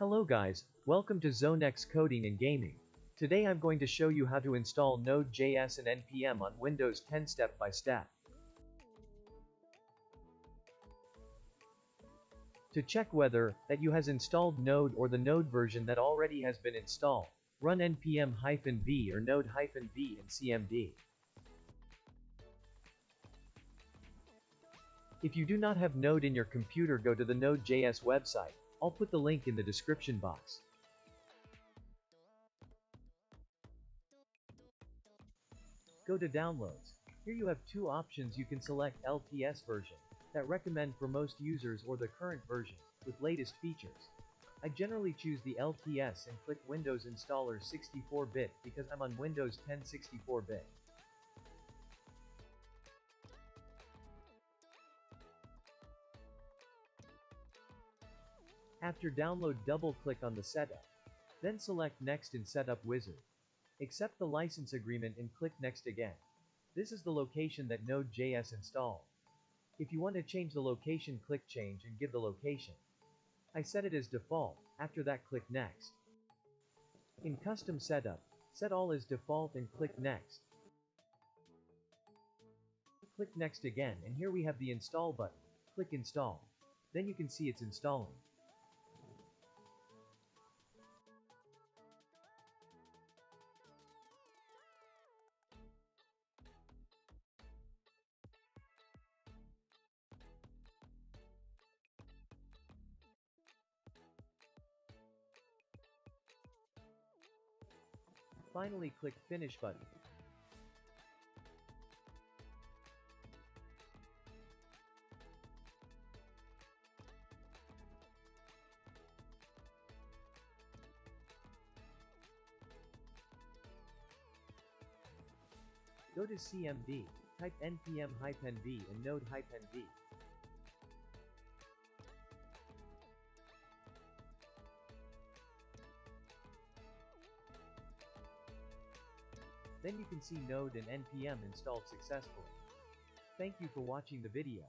Hello guys, welcome to ZoneX Coding and Gaming. Today I'm going to show you how to install Node.js and NPM on Windows 10 step by step. To check whether that you has installed Node or the Node version that already has been installed, run npm-v or node-v in cmd. If you do not have Node in your computer, go to the Node.js website. I'll put the link in the description box. Go to Downloads. Here you have two options. You can select LTS version, that recommend for most users, or the current version, with latest features. I generally choose the LTS and click Windows Installer 64-bit because I'm on Windows 10 64-bit. After download, double-click on the setup. Then select Next in Setup Wizard. Accept the license agreement and click Next again. This is the location that Node.js installed. If you want to change the location, click Change and give the location. I set it as default. After that, click Next. In Custom Setup, set all as default and click Next. Click Next again, and here we have the Install button. Click Install. Then you can see it's installing. Finally, click Finish button. Go to CMD, type npm-v and node-v. Then you can see Node and NPM installed successfully. Thank you for watching the video.